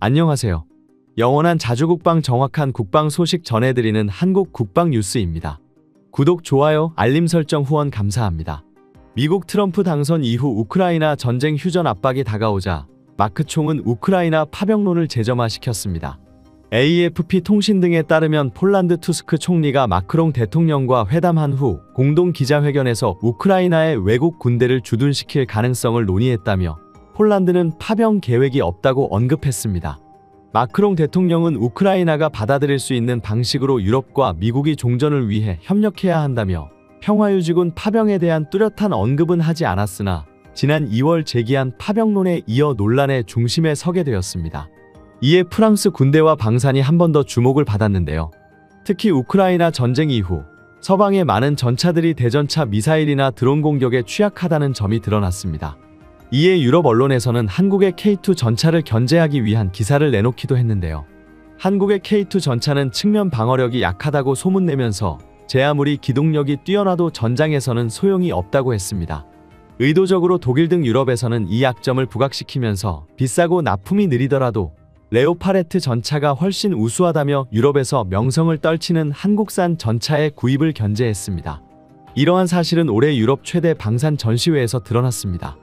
안녕하세요. 영원한 자주국방 정확한 국방 소식 전해드리는 한국 국방 뉴스입니다. 구독, 좋아요, 알림 설정 후원 감사합니다. 미국 트럼프 당선 이후 우크라이나 전쟁 휴전 압박이 다가오자 마크 총은 우크라이나 파병론을 재점화시켰습니다. AFP 통신 등에 따르면 폴란드 투스크 총리가 마크롱 대통령과 회담한 후 공동 기자회견에서 우크라이나에 외국 군대를 주둔시킬 가능성을 논의했다며 폴란드는 파병 계획이 없다고 언급했습니다. 마크롱 대통령은 우크라이나가 받아들일 수 있는 방식으로 유럽과 미국이 종전을 위해 협력해야 한다며 평화유지군 파병에 대한 뚜렷한 언급은 하지 않았으나 지난 2월 제기한 파병론에 이어 논란의 중심에 서게 되었습니다. 이에 프랑스 군대와 방산이 한 번 더 주목을 받았는데요. 특히 우크라이나 전쟁 이후 서방의 많은 전차들이 대전차 미사일이나 드론 공격에 취약하다는 점이 드러났습니다. 이에 유럽 언론에서는 한국의 K2 전차를 견제하기 위한 기사를 내놓기도 했는데요. 한국의 K2 전차는 측면 방어력이 약하다고 소문내면서 제 아무리 기동력이 뛰어나도 전장에서는 소용이 없다고 했습니다. 의도적으로 독일 등 유럽에서는 이 약점을 부각시키면서 비싸고 납품이 느리더라도 레오파레트 전차가 훨씬 우수하다며 유럽에서 명성을 떨치는 한국산 전차의 구입을 견제했습니다. 이러한 사실은 올해 유럽 최대 방산 전시회에서 드러났습니다.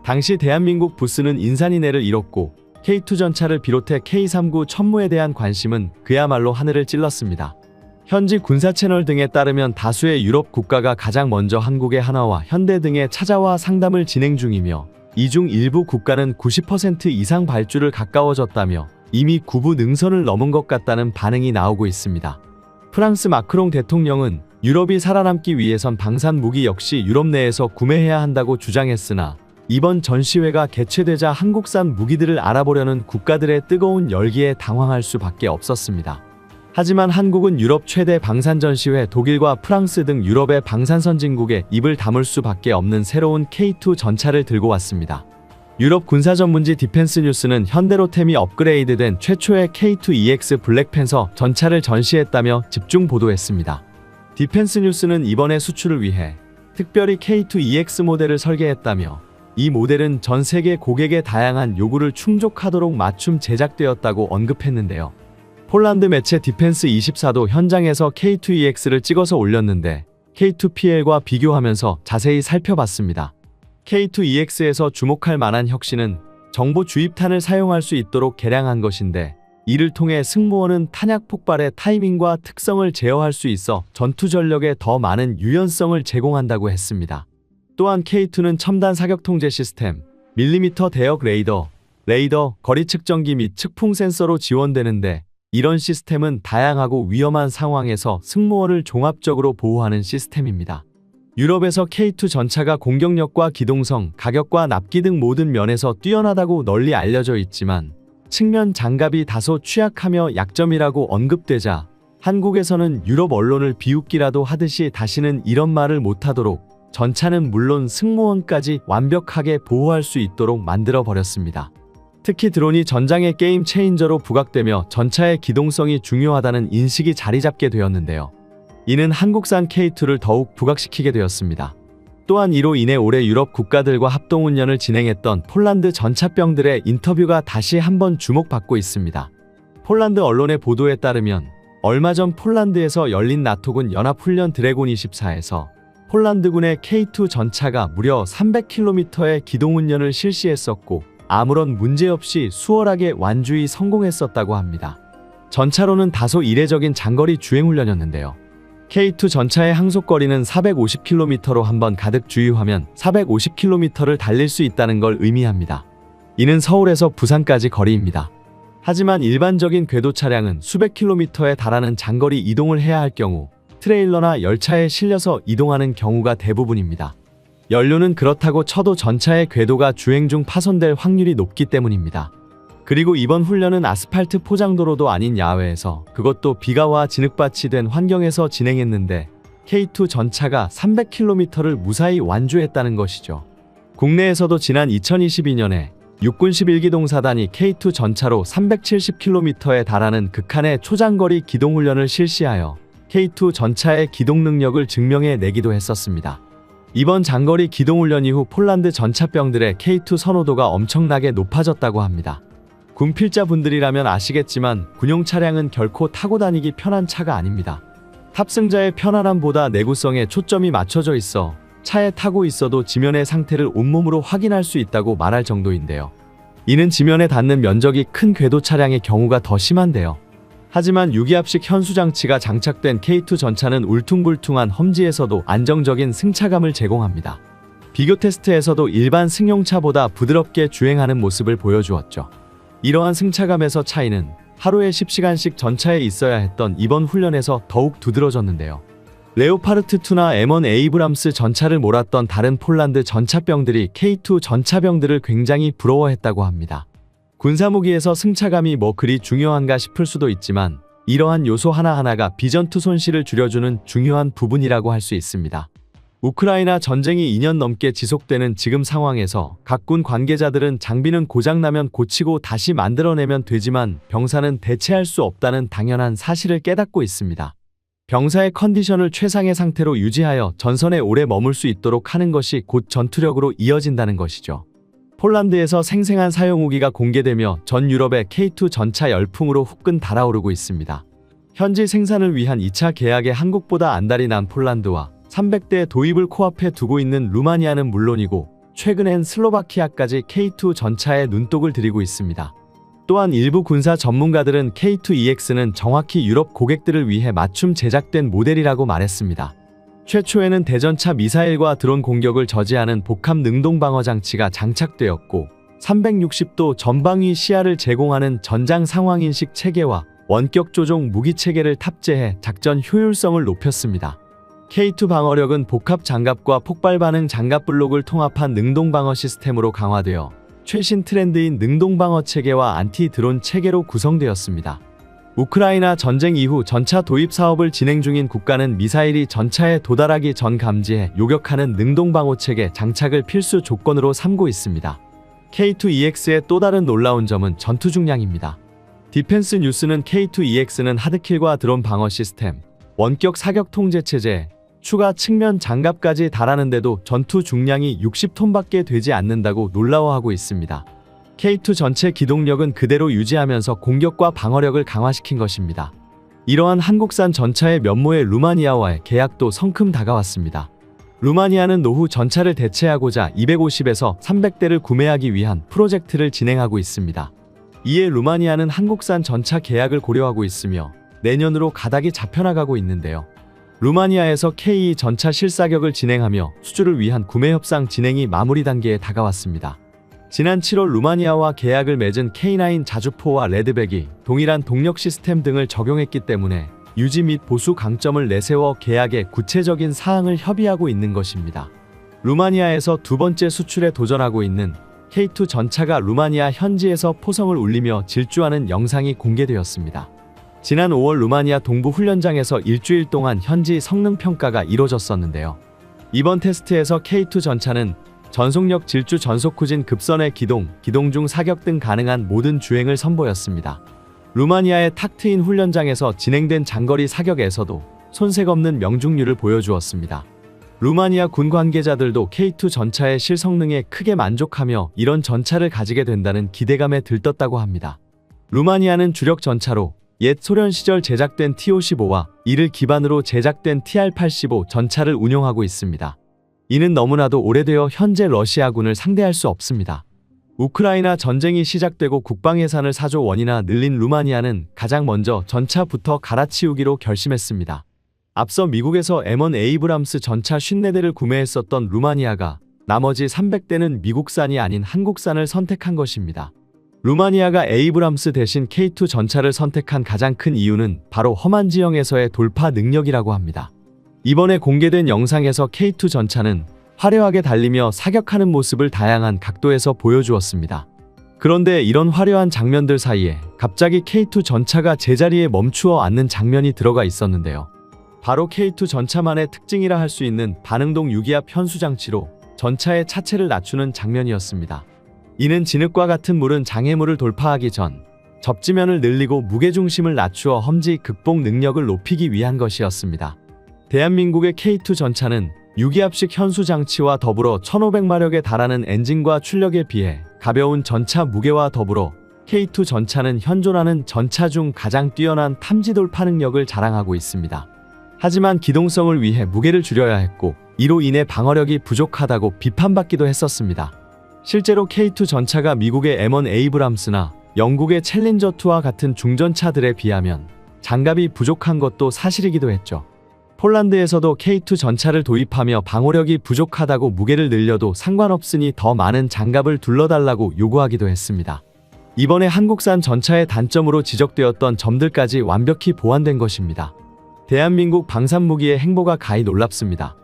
당시 대한민국 부스는 인산인해를 이뤘고 K2 전차를 비롯해 K39 천무에 대한 관심은 그야말로 하늘을 찔렀습니다. 현지 군사 채널 등에 따르면 다수의 유럽 국가가 가장 먼저 한국의 한화와 현대 등에 찾아와 상담을 진행 중이며 이 중 일부 국가는 90% 이상 발주를 가까워졌다며 이미 구부 능선을 넘은 것 같다는 반응이 나오고 있습니다. 프랑스 마크롱 대통령은 유럽이 살아남기 위해선 방산 무기 역시 유럽 내에서 구매해야 한다고 주장했으나 이번 전시회가 개최되자 한국산 무기들을 알아보려는 국가들의 뜨거운 열기에 당황할 수밖에 없었습니다. 하지만 한국은 유럽 최대 방산 전시회 독일과 프랑스 등 유럽의 방산 선진국에 입을 다물 수밖에 없는 새로운 K2 전차를 들고 왔습니다. 유럽 군사 전문지 디펜스 뉴스는 현대로템이 업그레이드된 최초의 K2EX 블랙팬서 전차를 전시했다며 집중 보도했습니다. 디펜스 뉴스는 이번에 수출을 위해 특별히 K2EX 모델을 설계했다며 이 모델은 전 세계 고객의 다양한 요구를 충족하도록 맞춤 제작되었다고 언급했는데요. 폴란드 매체 디펜스24도 현장에서 K2EX를 찍어서 올렸는데 K2PL과 비교하면서 자세히 살펴봤습니다. K2EX에서 주목할 만한 혁신은 정보 주입탄을 사용할 수 있도록 개량한 것인데 이를 통해 승무원은 탄약 폭발의 타이밍과 특성을 제어할 수 있어 전투 전력에 더 많은 유연성을 제공한다고 했습니다. 또한 K2는 첨단 사격 통제 시스템, 밀리미터 대역 레이더, 거리 측정기 및 측풍 센서로 지원되는데 이런 시스템은 다양하고 위험한 상황에서 승무원을 종합적으로 보호하는 시스템입니다. 유럽에서 K2 전차가 공격력과 기동성, 가격과 납기 등 모든 면에서 뛰어나다고 널리 알려져 있지만 측면 장갑이 다소 취약하며 약점이라고 언급되자 한국에서는 유럽 언론을 비웃기라도 하듯이 다시는 이런 말을 못하도록 전차는 물론 승무원까지 완벽하게 보호할 수 있도록 만들어버렸습니다. 특히 드론이 전장의 게임 체인저로 부각되며 전차의 기동성이 중요하다는 인식이 자리잡게 되었는데요. 이는 한국산 K2를 더욱 부각시키게 되었습니다. 또한 이로 인해 올해 유럽 국가들과 합동훈련을 진행했던 폴란드 전차병들의 인터뷰가 다시 한번 주목받고 있습니다. 폴란드 언론의 보도에 따르면 얼마 전 폴란드에서 열린 나토군 연합훈련 드래곤 24에서 폴란드군의 K2 전차가 무려 300km의 기동훈련을 실시했었고 아무런 문제없이 수월하게 완주히 성공했었다고 합니다. 전차로는 다소 이례적인 장거리 주행훈련이었는데요. K2 전차의 항속거리는 450km로 한번 가득 주유하면 450km를 달릴 수 있다는 걸 의미합니다. 이는 서울에서 부산까지 거리입니다. 하지만 일반적인 궤도 차량은 수백 킬로미터에 달하는 장거리 이동을 해야 할 경우 트레일러나 열차에 실려서 이동하는 경우가 대부분입니다. 연료는 그렇다고 쳐도 전차의 궤도가 주행 중 파손될 확률이 높기 때문입니다. 그리고 이번 훈련은 아스팔트 포장도로도 아닌 야외에서 그것도 비가 와 진흙밭이 된 환경에서 진행했는데 K2 전차가 300km를 무사히 완주했다는 것이죠. 국내에서도 지난 2022년에 육군 11기동사단이 K2 전차로 370km에 달하는 극한의 초장거리 기동훈련을 실시하여 K2 전차의 기동 능력을 증명해 내기도 했었습니다. 이번 장거리 기동훈련 이후 폴란드 전차병들의 K2 선호도가 엄청나게 높아졌다고 합니다. 군 필자분들이라면 아시겠지만 군용 차량은 결코 타고 다니기 편한 차가 아닙니다. 탑승자의 편안함보다 내구성에 초점이 맞춰져 있어 차에 타고 있어도 지면의 상태를 온몸으로 확인할 수 있다고 말할 정도인데요. 이는 지면에 닿는 면적이 큰 궤도 차량의 경우가 더 심한데요. 하지만 유기압식 현수장치가 장착된 K2 전차는 울퉁불퉁한 험지에서도 안정적인 승차감을 제공합니다. 비교 테스트에서도 일반 승용차보다 부드럽게 주행하는 모습을 보여주었죠. 이러한 승차감에서 차이는 하루에 10시간씩 전차에 있어야 했던 이번 훈련에서 더욱 두드러졌는데요. 레오파르트2나 M1 에이브람스 전차를 몰았던 다른 폴란드 전차병들이 K2 전차병들을 굉장히 부러워했다고 합니다. 군사무기에서 승차감이 뭐 그리 중요한가 싶을 수도 있지만 이러한 요소 하나하나가 비전투 손실을 줄여주는 중요한 부분이라고 할 수 있습니다. 우크라이나 전쟁이 2년 넘게 지속되는 지금 상황에서 각 군 관계자들은 장비는 고장나면 고치고 다시 만들어내면 되지만 병사는 대체할 수 없다는 당연한 사실을 깨닫고 있습니다. 병사의 컨디션을 최상의 상태로 유지하여 전선에 오래 머물 수 있도록 하는 것이 곧 전투력으로 이어진다는 것이죠. 폴란드에서 생생한 사용 후기가 공개되며 전 유럽의 K2 전차 열풍으로 후끈 달아오르고 있습니다. 현지 생산을 위한 2차 계약에 한국보다 안달이 난 폴란드와 300대 도입을 코앞에 두고 있는 루마니아는 물론이고 최근엔 슬로바키아까지 K2 전차에 눈독을 들이고 있습니다. 또한 일부 군사 전문가들은 K2EX는 정확히 유럽 고객들을 위해 맞춤 제작된 모델이라고 말했습니다. 최초에는 대전차 미사일과 드론 공격을 저지하는 복합 능동방어 장치가 장착되었고 360도 전방위 시야를 제공하는 전장 상황인식 체계와 원격 조종 무기 체계를 탑재해 작전 효율성을 높였습니다. K2 방어력은 복합 장갑과 폭발 반응 장갑 블록을 통합한 능동방어 시스템으로 강화되어 최신 트렌드인 능동방어 체계와 안티 드론 체계로 구성되었습니다. 우크라이나 전쟁 이후 전차 도입 사업을 진행 중인 국가는 미사일이 전차에 도달하기 전 감지해 요격하는 능동방어 체계 장착을 필수 조건으로 삼고 있습니다. K2EX의 또 다른 놀라운 점은 전투 중량입니다. 디펜스 뉴스는 K2EX는 하드킬과 드론 방어 시스템, 원격 사격 통제 체제, 추가 측면 장갑까지 달하는데도 전투 중량이 60톤밖에 되지 않는다고 놀라워하고 있습니다. K2 전체 기동력은 그대로 유지하면서 공격과 방어력을 강화시킨 것입니다. 이러한 한국산 전차의 면모의 루마니아와의 계약도 성큼 다가왔습니다. 루마니아는 노후 전차를 대체하고자 250에서 300대를 구매하기 위한 프로젝트를 진행하고 있습니다. 이에 루마니아는 한국산 전차 계약을 고려하고 있으며 내년으로 가닥이 잡혀나가고 있는데요. 루마니아에서 K2 전차 실사격을 진행하며 수주를 위한 구매 협상 진행이 마무리 단계에 다가왔습니다. 지난 7월 루마니아와 계약을 맺은 K9 자주포와 레드백이 동일한 동력 시스템 등을 적용했기 때문에 유지 및 보수 강점을 내세워 계약의 구체적인 사항을 협의하고 있는 것입니다. 루마니아에서 두 번째 수출에 도전하고 있는 K2 전차가 루마니아 현지에서 포성을 울리며 질주하는 영상이 공개되었습니다. 지난 5월 루마니아 동부 훈련장에서 일주일 동안 현지 성능 평가가 이뤄졌었는데요. 이번 테스트에서 K2 전차는 전속력 질주 전속 후진 급선의 기동 중 사격 등 가능한 모든 주행을 선보였습니다. 루마니아의 탁 트인 훈련장에서 진행된 장거리 사격에서도 손색 없는 명중률을 보여주었습니다. 루마니아 군 관계자들도 K2 전차의 실성능에 크게 만족하며 이런 전차를 가지게 된다는 기대감에 들떴다고 합니다. 루마니아는 주력 전차로 옛 소련 시절 제작된 T-55와 이를 기반으로 제작된 TR-85 전차를 운용하고 있습니다. 이는 너무나도 오래되어 현재 러시아군을 상대할 수 없습니다. 우크라이나 전쟁이 시작되고 국방 예산을 4조 원이나 늘린 루마니아는 가장 먼저 전차부터 갈아치우기로 결심했습니다. 앞서 미국에서 M1 에이브람스 전차 54대를 구매했었던 루마니아가 나머지 300대는 미국산이 아닌 한국산을 선택한 것입니다. 루마니아가 에이브람스 대신 K2 전차를 선택한 가장 큰 이유는 바로 험한 지형에서의 돌파 능력이라고 합니다. 이번에 공개된 영상에서 K2 전차는 화려하게 달리며 사격하는 모습을 다양한 각도에서 보여주었습니다. 그런데 이런 화려한 장면들 사이에 갑자기 K2 전차가 제자리에 멈추어 앉는 장면이 들어가 있었는데요. 바로 K2 전차만의 특징이라 할 수 있는 반응동 유기압 현수장치로 전차의 차체를 낮추는 장면이었습니다. 이는 진흙과 같은 물은 장애물을 돌파하기 전 접지면을 늘리고 무게중심을 낮추어 험지 극복 능력을 높이기 위한 것이었습니다. 대한민국의 K2 전차는 유기압식 현수 장치와 더불어 1500마력에 달하는 엔진과 출력에 비해 가벼운 전차 무게와 더불어 K2 전차는 현존하는 전차 중 가장 뛰어난 탐지 돌파 능력을 자랑하고 있습니다. 하지만 기동성을 위해 무게를 줄여야 했고 이로 인해 방어력이 부족하다고 비판받기도 했었습니다. 실제로 K2 전차가 미국의 M1 에이브람스나 영국의 챌린저2와 같은 중전차들에 비하면 장갑이 부족한 것도 사실이기도 했죠. 폴란드에서도 K2 전차를 도입하며 방어력이 부족하다고 무게를 늘려도 상관없으니 더 많은 장갑을 둘러달라고 요구하기도 했습니다. 이번에 한국산 전차의 단점으로 지적되었던 점들까지 완벽히 보완된 것입니다. 대한민국 방산무기의 행보가 가히 놀랍습니다.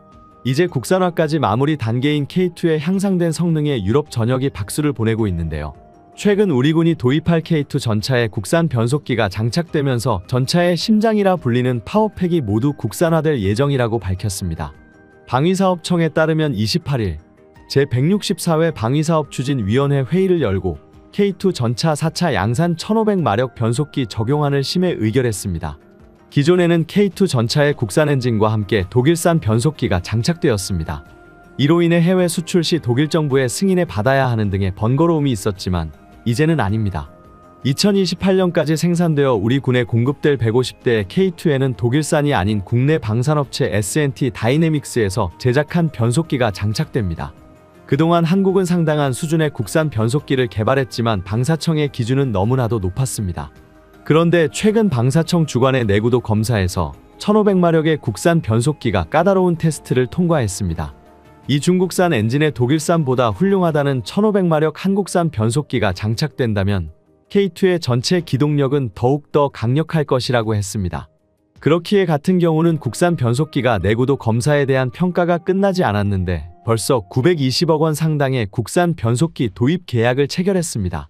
이제 국산화까지 마무리 단계인 K2의 향상된 성능에 유럽 전역이 박수를 보내고 있는데요. 최근 우리 군이 도입할 K2 전차에 국산 변속기가 장착되면서 전차의 심장이라 불리는 파워팩이 모두 국산화될 예정이라고 밝혔습니다. 방위사업청에 따르면 28일 제164회 방위사업추진위원회 회의를 열고 K2 전차 4차 양산 1500마력 변속기 적용안을 심의 의결했습니다. 기존에는 K2 전차의 국산 엔진과 함께 독일산 변속기가 장착되었습니다. 이로 인해 해외 수출 시 독일 정부의 승인을 받아야 하는 등의 번거로움이 있었지만 이제는 아닙니다. 2028년까지 생산되어 우리 군에 공급될 150대의 K2에는 독일산이 아닌 국내 방산업체 S&T 다이내믹스에서 제작한 변속기가 장착됩니다. 그동안 한국은 상당한 수준의 국산 변속기를 개발했지만 방사청의 기준은 너무나도 높았습니다. 그런데 최근 방사청 주관의 내구도 검사에서 1500마력의 국산 변속기가 까다로운 테스트를 통과했습니다. 이 중국산 엔진의 독일산보다 훌륭하다는 1500마력 한국산 변속기가 장착된다면 K2의 전체 기동력은 더욱더 강력할 것이라고 했습니다. 그렇기에 같은 경우는 국산 변속기가 내구도 검사에 대한 평가가 끝나지 않았는데 벌써 920억 원 상당의 국산 변속기 도입 계약을 체결했습니다.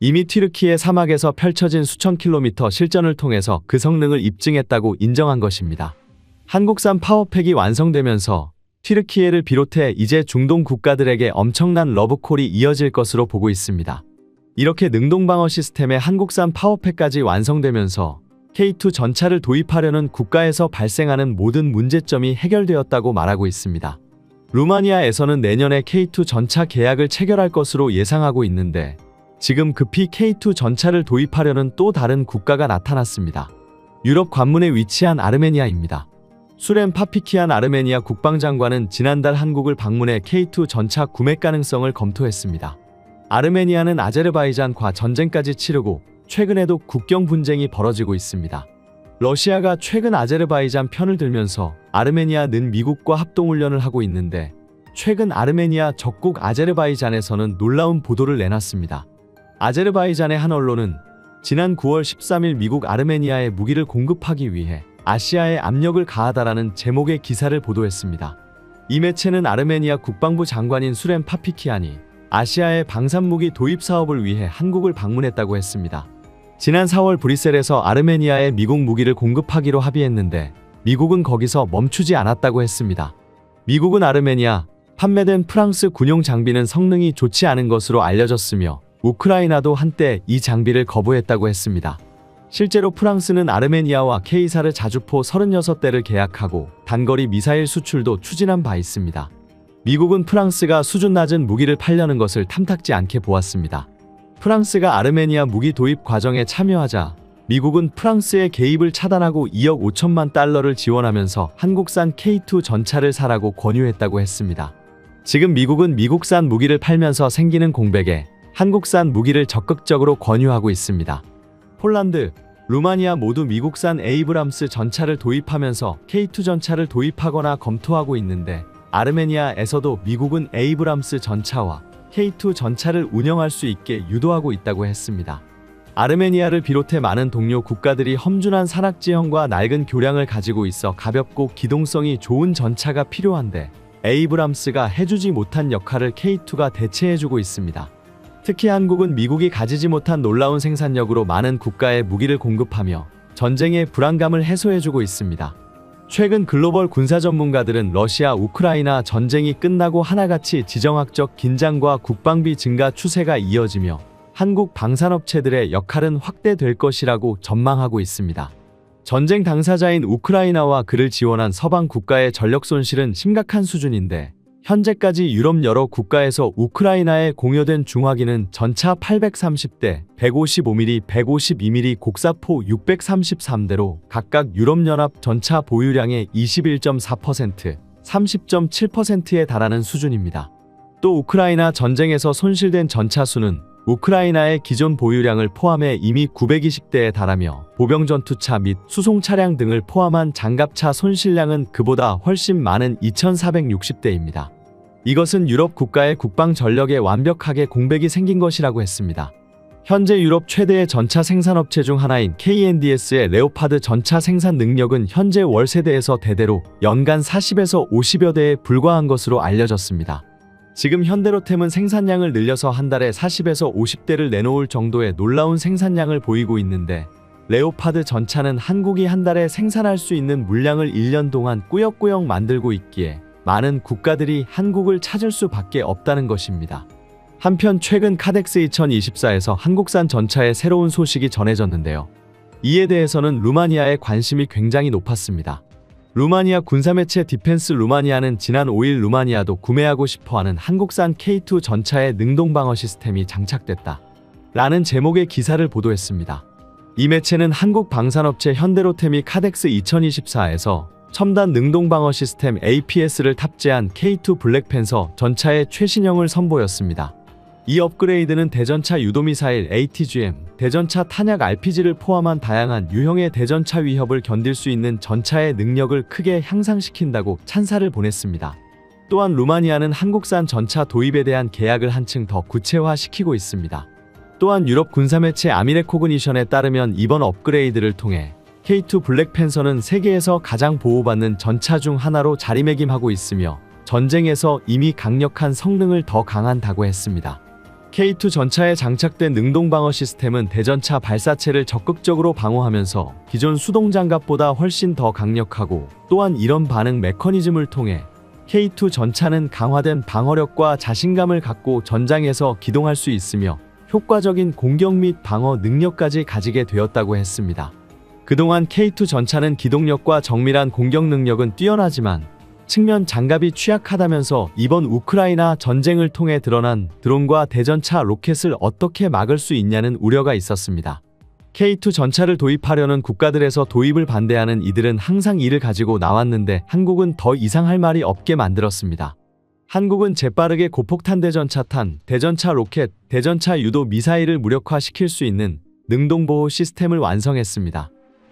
이미 튀르키예 사막에서 펼쳐진 수천 킬로미터 실전을 통해서 그 성능을 입증했다고 인정한 것입니다. 한국산 파워팩이 완성되면서 튀르키예를 비롯해 이제 중동 국가들에게 엄청난 러브콜이 이어질 것으로 보고 있습니다. 이렇게 능동방어 시스템의 한국산 파워팩까지 완성되면서 K2 전차를 도입하려는 국가에서 발생하는 모든 문제점이 해결되었다고 말하고 있습니다. 루마니아에서는 내년에 K2 전차 계약을 체결할 것으로 예상하고 있는데 지금 급히 K2 전차를 도입하려는 또 다른 국가가 나타났습니다. 유럽 관문에 위치한 아르메니아입니다. 수렘 파피키안 아르메니아 국방장관은 지난달 한국을 방문해 K2 전차 구매 가능성을 검토했습니다. 아르메니아는 아제르바이잔과 전쟁까지 치르고 최근에도 국경 분쟁이 벌어지고 있습니다. 러시아가 최근 아제르바이잔 편을 들면서 아르메니아는 미국과 합동훈련을 하고 있는데 최근 아르메니아 적국 아제르바이잔에서는 놀라운 보도를 내놨습니다. 아제르바이잔의 한 언론은 지난 9월 13일 미국 아르메니아에 무기를 공급하기 위해 아시아에 압력을 가하다라는 제목의 기사를 보도했습니다. 이 매체는 아르메니아 국방부 장관인 수렘 파피키안이 아시아의 방산무기 도입 사업을 위해 한국을 방문했다고 했습니다. 지난 4월 브뤼셀에서 아르메니아에 미국 무기를 공급하기로 합의했는데 미국은 거기서 멈추지 않았다고 했습니다. 미국은 아르메니아 판매된 프랑스 군용 장비는 성능이 좋지 않은 것으로 알려졌으며 우크라이나도 한때 이 장비를 거부했다고 했습니다. 실제로 프랑스는 아르메니아와 K사르 자주포 36대를 계약하고 단거리 미사일 수출도 추진한 바 있습니다. 미국은 프랑스가 수준 낮은 무기를 팔려는 것을 탐탁지 않게 보았습니다. 프랑스가 아르메니아 무기 도입 과정에 참여하자 미국은 프랑스의 개입을 차단하고 2억 5천만 달러를 지원하면서 한국산 K2 전차를 사라고 권유했다고 했습니다. 지금 미국은 미국산 무기를 팔면서 생기는 공백에 한국산 무기를 적극적으로 권유하고 있습니다. 폴란드, 루마니아 모두 미국산 에이브람스 전차를 도입하면서 K2 전차를 도입하거나 검토하고 있는데 아르메니아에서도 미국은 에이브람스 전차와 K2 전차를 운영할 수 있게 유도하고 있다고 했습니다. 아르메니아를 비롯해 많은 동료 국가들이 험준한 산악지형과 낡은 교량을 가지고 있어 가볍고 기동성이 좋은 전차가 필요한데 에이브람스가 해주지 못한 역할을 K2가 대체해주고 있습니다. 특히 한국은 미국이 가지지 못한 놀라운 생산력으로 많은 국가에 무기를 공급하며 전쟁의 불안감을 해소해주고 있습니다. 최근 글로벌 군사 전문가들은 러시아 우크라이나 전쟁이 끝나고 하나같이 지정학적 긴장과 국방비 증가 추세가 이어지며 한국 방산업체들의 역할은 확대될 것이라고 전망하고 있습니다. 전쟁 당사자인 우크라이나와 그를 지원한 서방 국가의 전력 손실은 심각한 수준인데 현재까지 유럽 여러 국가에서 우크라이나에 공여된 중화기는 전차 830대, 155mm, 152mm 곡사포 633대로 각각 유럽연합 전차 보유량의 21.4%, 30.7%에 달하는 수준입니다. 또 우크라이나 전쟁에서 손실된 전차 수는 우크라이나의 기존 보유량을 포함해 이미 920대에 달하며 보병 전투차 및 수송 차량 등을 포함한 장갑차 손실량은 그보다 훨씬 많은 2460대입니다. 이것은 유럽 국가의 국방 전력에 완벽하게 공백이 생긴 것이라고 했습니다. 현재 유럽 최대의 전차 생산업체 중 하나인 KNDS의 레오파드 전차 생산 능력은 현재 월세대에서 대대로 연간 40에서 50여 대에 불과한 것으로 알려졌습니다. 지금 현대로템은 생산량을 늘려서 한 달에 40에서 50대를 내놓을 정도의 놀라운 생산량을 보이고 있는데, 레오파드 전차는 한국이 한 달에 생산할 수 있는 물량을 1년 동안 꾸역꾸역 만들고 있기에 많은 국가들이 한국을 찾을 수밖에 없다는 것입니다. 한편 최근 카덱스 2024에서 한국산 전차의 새로운 소식이 전해졌는데요. 이에 대해서는 루마니아의 관심이 굉장히 높았습니다. 루마니아 군사매체 디펜스 루마니아는 지난 5일 루마니아도 구매하고 싶어하는 한국산 K2 전차의 능동방어 시스템이 장착됐다 라는 제목의 기사를 보도했습니다. 이 매체는 한국 방산업체 현대로템이 카덱스 2024에서 첨단 능동방어 시스템 APS를 탑재한 K2 블랙팬서 전차의 최신형을 선보였습니다. 이 업그레이드는 대전차 유도미사일 ATGM, 대전차 탄약 RPG를 포함한 다양한 유형의 대전차 위협을 견딜 수 있는 전차의 능력을 크게 향상시킨다고 찬사를 보냈습니다. 또한 루마니아는 한국산 전차 도입에 대한 계약을 한층 더 구체화시키고 있습니다. 또한 유럽 군사매체 아미레코그니션에 따르면 이번 업그레이드를 통해 K2 블랙팬서는 세계에서 가장 보호받는 전차 중 하나로 자리매김하고 있으며 전쟁에서 이미 강력한 성능을 더 강한다고 했습니다. K2 전차에 장착된 능동방어 시스템은 대전차 발사체를 적극적으로 방어하면서 기존 수동장갑보다 훨씬 더 강력하고, 또한 이런 반응 메커니즘을 통해 K2 전차는 강화된 방어력과 자신감을 갖고 전장에서 기동할 수 있으며 효과적인 공격 및 방어 능력까지 가지게 되었다고 했습니다. 그동안 K2 전차는 기동력과 정밀한 공격 능력은 뛰어나지만 측면 장갑이 취약하다면서 이번 우크라이나 전쟁을 통해 드러난 드론과 대전차 로켓을 어떻게 막을 수 있냐는 우려가 있었습니다. K2 전차를 도입하려는 국가들에서 도입을 반대하는 이들은 항상 이를 가지고 나왔는데 한국은 더 이상 할 말이 없게 만들었습니다. 한국은 재빠르게 고폭탄 대전차탄, 대전차 로켓, 대전차 유도 미사일을 무력화시킬 수 있는 능동보호 시스템을 완성했습니다.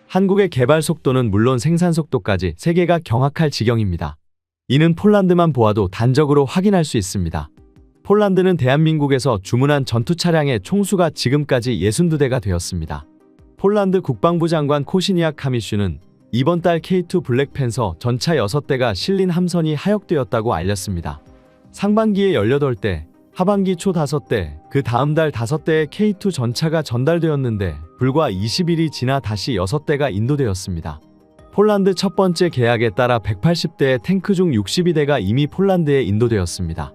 한국의 개발 속도는 물론 생산 속도까지 세계가 경악할 지경입니다. 이는 폴란드만 보아도 단적으로 확인할 수 있습니다. 폴란드는 대한민국에서 주문한 전투 차량의 총수가 지금까지 62대가 되었습니다. 폴란드 국방부 장관 코시니악 카미슈는 이번 달 K2 블랙팬서 전차 6대가 실린 함선이 하역되었다고 알렸습니다. 상반기에 18대, 하반기 초 5대, 그 다음 달 5대의 K2 전차가 전달되었는데 불과 20일이 지나 다시 6대가 인도되었습니다. 폴란드 첫 번째 계약에 따라 180대의 탱크 중 62대가 이미 폴란드에 인도되었습니다.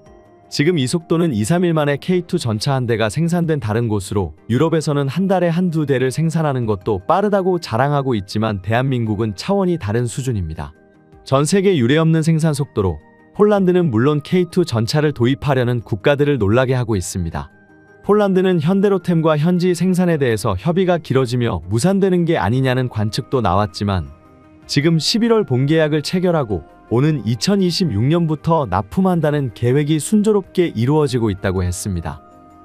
지금 이 속도는 2-3일 만에 K2 전차 한 대가 생산된 다른 곳으로 유럽에서는 한 달에 한두 대를 생산하는 것도 빠르다고 자랑하고 있지만 대한민국은 차원이 다른 수준입니다. 전 세계 유례없는 생산 속도로 폴란드는 물론 K2 전차를 도입하려는 국가들을 놀라게 하고 있습니다. 폴란드는 현대로템과 현지 생산에 대해서 협의가 길어지며 무산되는 게 아니냐는 관측도 나왔지만 지금 11월 본계약을 체결하고 오는 2026년부터 납품한다는 계획이 순조롭게 이루어지고 있다고 했습니다.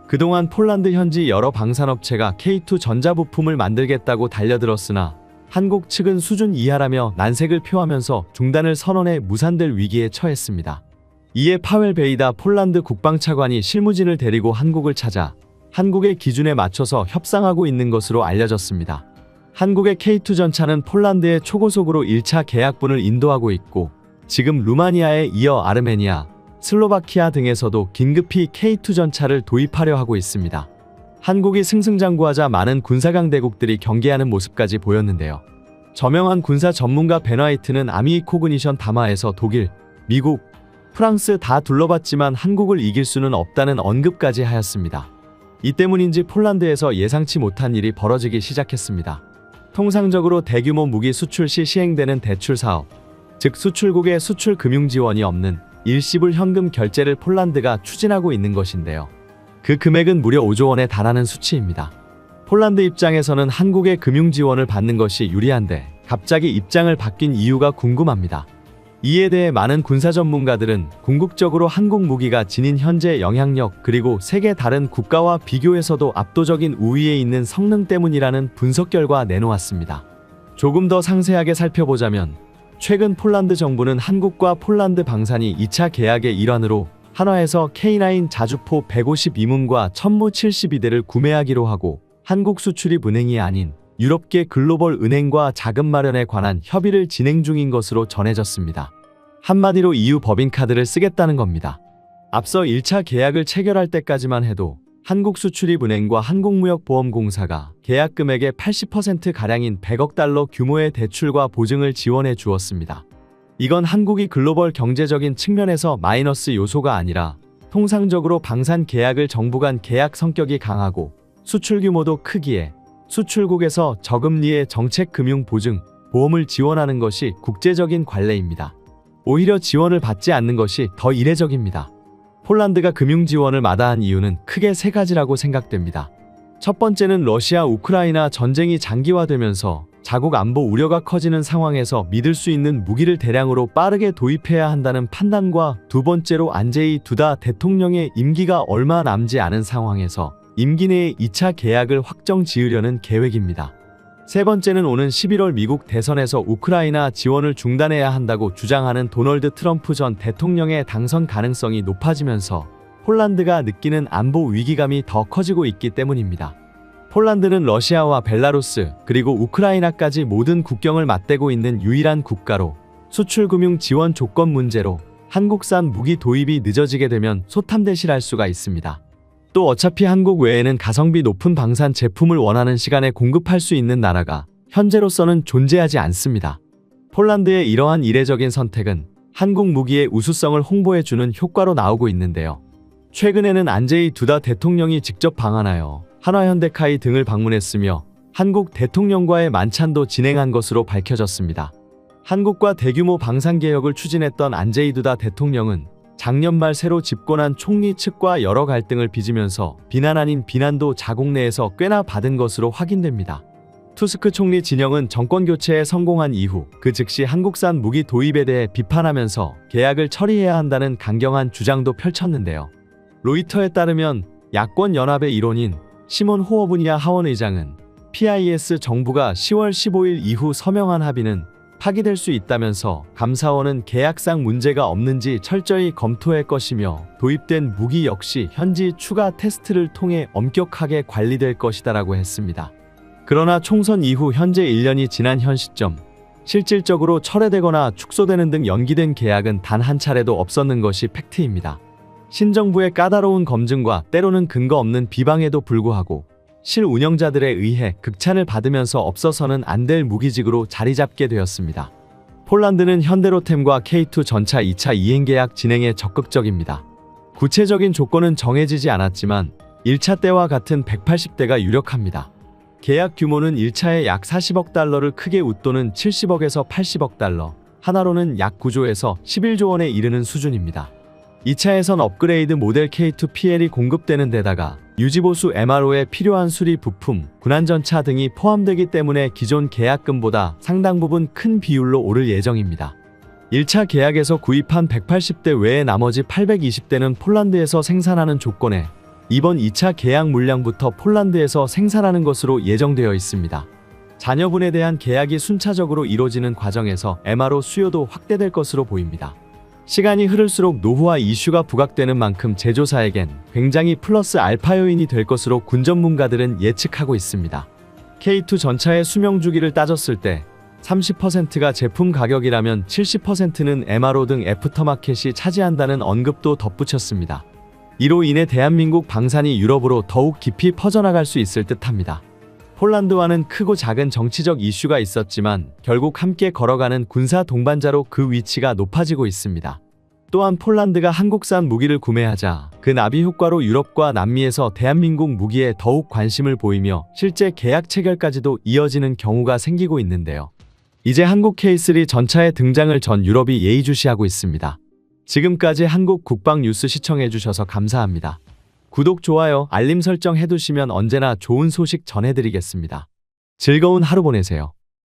그동안 폴란드 현지 여러 방산업체가 K2 전자부품을 만들겠다고 달려들었으나 한국 측은 수준 이하라며 난색을 표하면서 중단을 선언해 무산될 위기에 처했습니다. 이에 파웰 베이다 폴란드 국방차관이 실무진을 데리고 한국을 찾아 한국의 기준에 맞춰서 협상하고 있는 것으로 알려졌습니다. 한국의 K2 전차는 폴란드의 초고속으로 1차 계약분을 인도하고 있고 지금 루마니아에 이어 아르메니아, 슬로바키아 등에서도 긴급히 K2 전차를 도입하려 하고 있습니다. 한국이 승승장구하자 많은 군사강대국들이 경계하는 모습까지 보였는데요. 저명한 군사 전문가 벤 화이트는 아미코그니션 담화에서 독일, 미국, 프랑스 다 둘러봤지만 한국을 이길 수는 없다는 언급까지 하였습니다. 이 때문인지 폴란드에서 예상치 못한 일이 벌어지기 시작했습니다. 통상적으로 대규모 무기 수출 시 시행되는 대출 사업, 즉 수출국의 수출 금융 지원이 없는 일시불 현금 결제를 폴란드가 추진하고 있는 것인데요. 그 금액은 무려 5조 원에 달하는 수치입니다. 폴란드 입장에서는 한국의 금융 지원을 받는 것이 유리한데 갑자기 입장을 바뀐 이유가 궁금합니다. 이에 대해 많은 군사 전문가들은 궁극적으로 한국 무기가 지닌 현재 영향력 그리고 세계 다른 국가와 비교해서도 압도적인 우위에 있는 성능 때문이라는 분석 결과 내놓았습니다. 조금 더 상세하게 살펴보자면 최근 폴란드 정부는 한국과 폴란드 방산이 2차 계약의 일환으로 한화에서 K9 자주포 152문과 천무 72대를 구매하기로 하고 한국 수출입 은행이 아닌 유럽계 글로벌 은행과 자금 마련에 관한 협의를 진행 중인 것으로 전해졌습니다. 한마디로 EU 법인카드를 쓰겠다는 겁니다. 앞서 1차 계약을 체결할 때까지만 해도 한국수출입은행과 한국무역보험공사가 계약 금액의 80%가량인 100억 달러 규모의 대출과 보증을 지원해 주었습니다. 이건 한국이 글로벌 경제적인 측면에서 마이너스 요소가 아니라 통상적으로 방산 계약을 정부 간 계약 성격이 강하고 수출 규모도 크기에 수출국에서 저금리의 정책 금융 보증, 보험을 지원하는 것이 국제적인 관례입니다. 오히려 지원을 받지 않는 것이 더 이례적입니다. 폴란드가 금융 지원을 마다한 이유는 크게 세 가지라고 생각됩니다. 첫 번째는 러시아 우크라이나 전쟁이 장기화되면서 자국 안보 우려가 커지는 상황에서 믿을 수 있는 무기를 대량으로 빠르게 도입해야 한다는 판단과 두 번째로 안제이 두다 대통령의 임기가 얼마 남지 않은 상황에서 임기 내에 2차 계약을 확정 지으려는 계획입니다. 세 번째는 오는 11월 미국 대선에서 우크라이나 지원을 중단해야 한다고 주장하는 도널드 트럼프 전 대통령의 당선 가능성이 높아지면서 폴란드가 느끼는 안보 위기감이 더 커지고 있기 때문입니다. 폴란드는 러시아와 벨라루스 그리고 우크라이나까지 모든 국경을 맞대고 있는 유일한 국가로 수출금융 지원 조건 문제로 한국산 무기 도입이 늦어지게 되면 소탐대실할 수가 있습니다. 또 어차피 한국 외에는 가성비 높은 방산 제품을 원하는 시간에 공급할 수 있는 나라가 현재로서는 존재하지 않습니다. 폴란드의 이러한 이례적인 선택은 한국 무기의 우수성을 홍보해주는 효과로 나오고 있는데요. 최근에는 안제이 두다 대통령이 직접 방한하여 한화현대카이 등을 방문했으며 한국 대통령과의 만찬도 진행한 것으로 밝혀졌습니다. 한국과 대규모 방산개혁을 추진했던 안제이 두다 대통령은 작년 말 새로 집권한 총리 측과 여러 갈등을 빚으면서 비난 아닌 비난도 자국 내에서 꽤나 받은 것으로 확인됩니다. 투스크 총리 진영은 정권 교체에 성공한 이후 그 즉시 한국산 무기 도입에 대해 비판하면서 계약을 처리해야 한다는 강경한 주장도 펼쳤는데요. 로이터에 따르면 야권연합의 일원인 시몬 호어브니아 하원 의장은 PIS 정부가 10월 15일 이후 서명한 합의는 파기될 수 있다면서 감사원은 계약상 문제가 없는지 철저히 검토할 것이며 도입된 무기 역시 현지 추가 테스트를 통해 엄격하게 관리될 것이다라고 했습니다. 그러나 총선 이후 현재 1년이 지난 현 시점 실질적으로 철회되거나 축소되는 등 연기된 계약은 단 한 차례도 없었는 것이 팩트입니다. 신정부의 까다로운 검증과 때로는 근거 없는 비방에도 불구하고 실운영자들에 의해 극찬을 받으면서 없어서는 안 될 무기직으로 자리 잡게 되었습니다. 폴란드는 현대로템과 K2 전차 2차 이행계약 진행에 적극적입니다. 구체적인 조건은 정해지지 않았지만 1차 때와 같은 180대가 유력합니다. 계약 규모는 1차에 약 40억 달러를 크게 웃도는 70억에서 80억 달러, 하나로는 약 9조에서 11조 원에 이르는 수준입니다. 2차에선 업그레이드 모델 K2 PL이 공급되는 데다가 유지보수 MRO에 필요한 수리 부품, 군안전차 등이 포함되기 때문에 기존 계약금보다 상당 부분 큰 비율로 오를 예정입니다. 1차 계약에서 구입한 180대 외에 나머지 820대는 폴란드에서 생산하는 조건에 이번 2차 계약 물량부터 폴란드에서 생산하는 것으로 예정되어 있습니다. 자녀분에 대한 계약이 순차적으로 이루어지는 과정에서 MRO 수요도 확대될 것으로 보입니다. 시간이 흐를수록 노후화 이슈가 부각되는 만큼 제조사에겐 굉장히 플러스 알파 요인이 될 것으로 군 전문가들은 예측하고 있습니다. K2 전차의 수명 주기를 따졌을 때 30%가 제품 가격이라면 70%는 MRO 등 애프터마켓이 차지한다는 언급도 덧붙였습니다. 이로 인해 대한민국 방산이 유럽으로 더욱 깊이 퍼져나갈 수 있을 듯합니다. 폴란드와는 크고 작은 정치적 이슈가 있었지만 결국 함께 걸어가는 군사 동반자로 그 위치가 높아지고 있습니다. 또한 폴란드가 한국산 무기를 구매하자 그 나비 효과로 유럽과 남미에서 대한민국 무기에 더욱 관심을 보이며 실제 계약 체결까지도 이어지는 경우가 생기고 있는데요. 이제 한국 K3 전차의 등장을 전 유럽이 예의주시하고 있습니다. 지금까지 한국 국방 뉴스 시청해주셔서 감사합니다. 구독, 좋아요, 알림 설정 해두시면 언제나 좋은 소식 전해드리겠습니다. 즐거운 하루 보내세요.